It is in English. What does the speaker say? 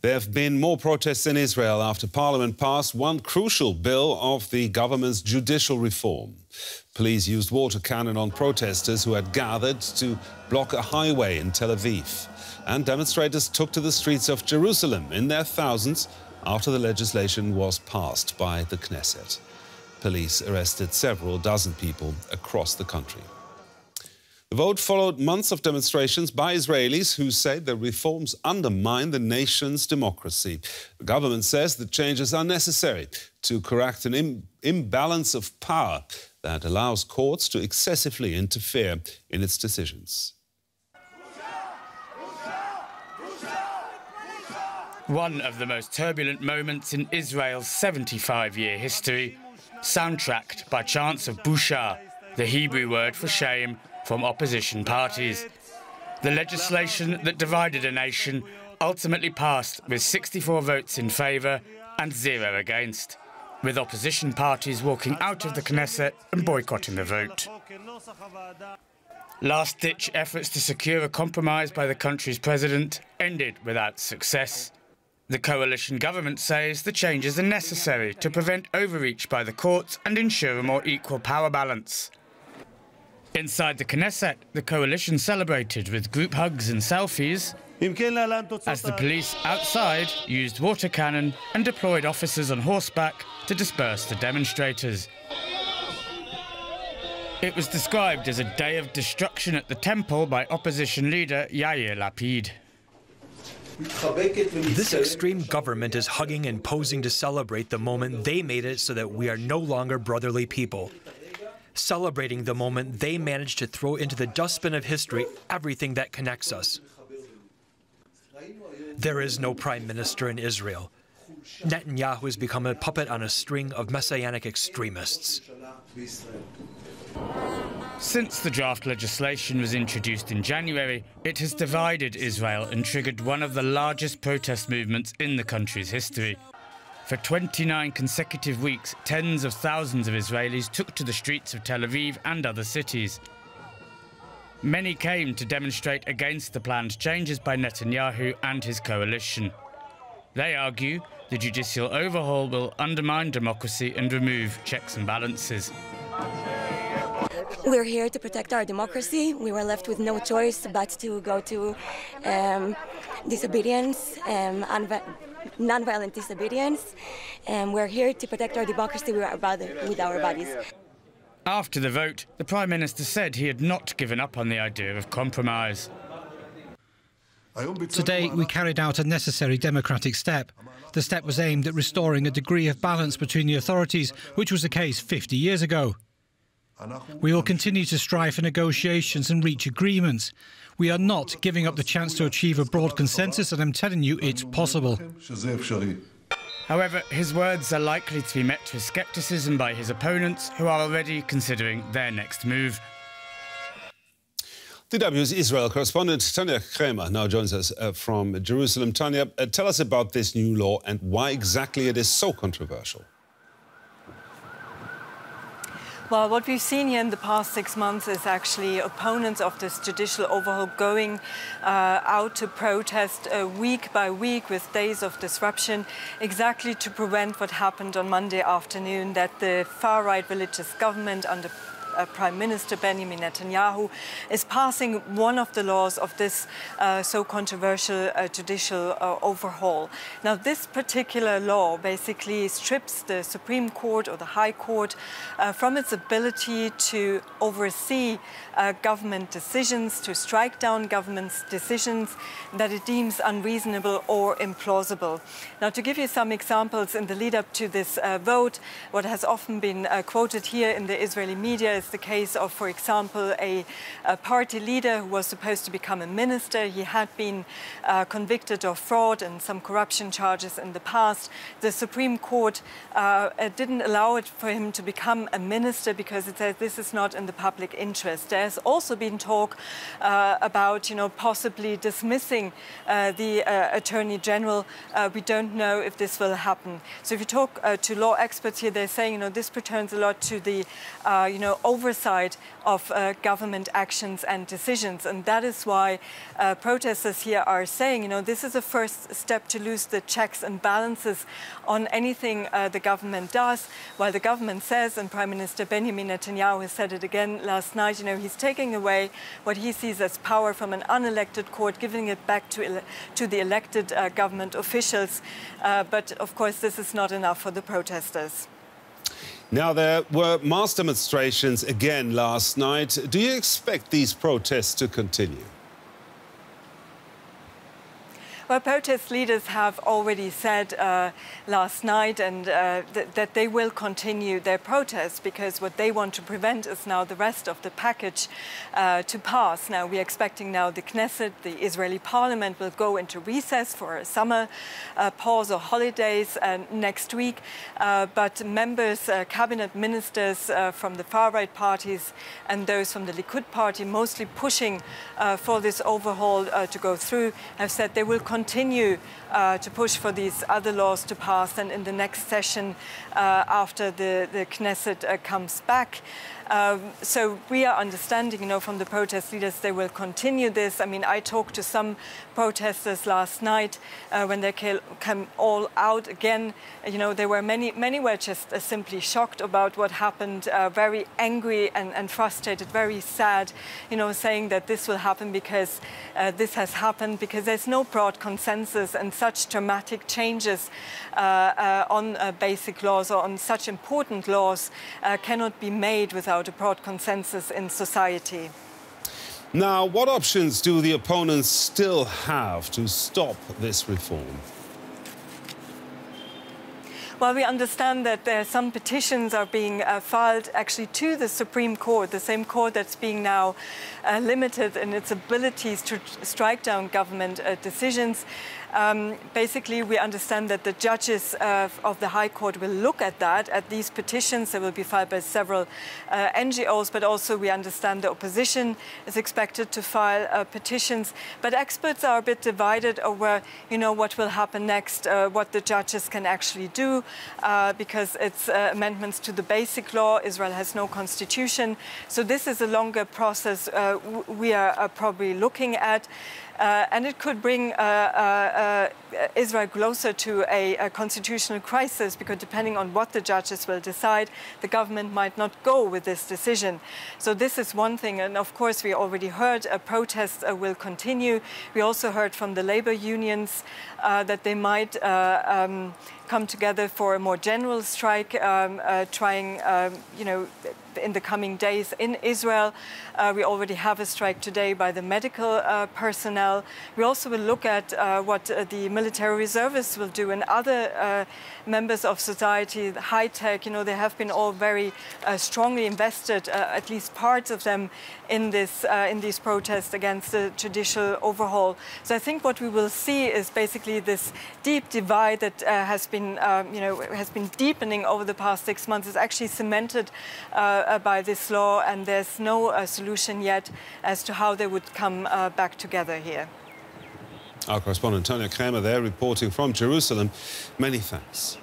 There have been more protests in Israel after Parliament passed one crucial bill of the government's judicial reform. Police used water cannon on protesters who had gathered to block a highway in Tel Aviv. And demonstrators took to the streets of Jerusalem in their thousands after the legislation was passed by the Knesset. Police arrested several dozen people across the country. The vote followed months of demonstrations by Israelis who say the reforms undermine the nation's democracy. The government says the changes are necessary to correct an imbalance of power that allows courts to excessively interfere in its decisions. One of the most turbulent moments in Israel's 75-year history, soundtracked by chants of busha, the Hebrew word for shame, from opposition parties. The legislation that divided a nation ultimately passed with 64 votes in favour and 0 against, with opposition parties walking out of the Knesset and boycotting the vote. Last-ditch efforts to secure a compromise by the country's president ended without success. The coalition government says the changes are necessary to prevent overreach by the courts and ensure a more equal power balance. Inside the Knesset, the coalition celebrated with group hugs and selfies as the police outside used water cannon and deployed officers on horseback to disperse the demonstrators. It was described as a day of destruction at the temple by opposition leader Yair Lapid. This extreme government is hugging and posing to celebrate the moment they made it so that we are no longer brotherly people. Celebrating the moment they managed to throw into the dustbin of history everything that connects us. There is no prime minister in Israel. Netanyahu has become a puppet on a string of messianic extremists. Since the draft legislation was introduced in January, it has divided Israel and triggered one of the largest protest movements in the country's history. For 29 consecutive weeks, tens of thousands of Israelis took to the streets of Tel Aviv and other cities. Many came to demonstrate against the planned changes by Netanyahu and his coalition. They argue the judicial overhaul will undermine democracy and remove checks and balances. We're here to protect our democracy. We were left with no choice but to go to disobedience, non-violent disobedience. We're here to protect our democracy with our bodies. After the vote, the Prime Minister said he had not given up on the idea of compromise. Today, we carried out a necessary democratic step. The step was aimed at restoring a degree of balance between the authorities, which was the case 50 years ago. We will continue to strive for negotiations and reach agreements. We are not giving up the chance to achieve a broad consensus, and I'm telling you it's possible. However, his words are likely to be met with scepticism by his opponents, who are already considering their next move. DW's Israel correspondent Tanya Kramer now joins us from Jerusalem. Tanya, tell us about this new law and why exactly it is so controversial. Well, what we've seen here in the past 6 months is actually opponents of this judicial overhaul going out to protest week by week with days of disruption, exactly to prevent what happened on Monday afternoon, that the far-right religious government under Prime Minister Benjamin Netanyahu is passing one of the laws of this so controversial judicial overhaul. Now, this particular law basically strips the Supreme Court or the High Court from its ability to oversee government decisions, to strike down government's decisions that it deems unreasonable or implausible. Now, to give you some examples in the lead up to this vote, what has often been quoted here in the Israeli media is the case of, for example, a party leader who was supposed to become a minister. He had been convicted of fraud and some corruption charges in the past. The Supreme Court didn't allow it for him to become a minister because it says this is not in the public interest. There's also been talk about, possibly dismissing the Attorney General. We don't know if this will happen. So if you talk to law experts here, they're saying, this pertains a lot to the, oversight of government actions and decisions. And that is why protesters here are saying, this is a first step to lose the checks and balances on anything the government does. While the government says, and Prime Minister Benjamin Netanyahu has said it again last night, he's taking away what he sees as power from an unelected court, giving it back to the elected government officials. But of course, this is not enough for the protesters. Now, there were mass demonstrations again last night. Do you expect these protests to continue? Well, protest leaders have already said last night that they will continue their protests, because what they want to prevent is now the rest of the package to pass. Now, we're expecting now the Knesset, the Israeli parliament, will go into recess for a summer pause or holidays next week. But members, cabinet ministers from the far-right parties and those from the Likud party, mostly pushing for this overhaul to go through, have said they will continue to push for these other laws to pass, and in the next session after the Knesset comes back. So we are understanding, from the protest leaders, they will continue this. I mean, I talked to some protesters last night when they came all out again. There were many were just simply shocked about what happened, very angry and frustrated, very sad, saying that this will happen because this has happened, because there's no broad consensus, and such dramatic changes on basic laws or on such important laws cannot be made without a broad consensus in society. Now, what options do the opponents still have to stop this reform? Well, we understand that some petitions are being filed actually to the Supreme Court, the same court that's being now limited in its abilities to strike down government decisions. Basically, we understand that the judges of the High Court will look at these petitions. They will be filed by several NGOs, but also we understand the opposition is expected to file petitions. But experts are a bit divided over, what will happen next, what the judges can actually do, because it's amendments to the basic law. Israel has no constitution. So this is a longer process we are probably looking at. And it could bring Israel closer to a constitutional crisis, because depending on what the judges will decide, the government might not go with this decision. So this is one thing. And of course, we already heard protests will continue. We also heard from the labor unions that they might come together for a more general strike, trying, in the coming days in Israel. We already have a strike today by the medical personnel. We also will look at what the military reservists will do, and other members of society, high tech. They have been all very strongly invested, at least parts of them, in these protests against the judicial overhaul. So I think what we will see is basically this deep divide that has been deepening over the past 6 months, is actually cemented by this law, and there's no solution yet as to how they would come back together here. Our correspondent Tonya Kramer there, reporting from Jerusalem. Many thanks.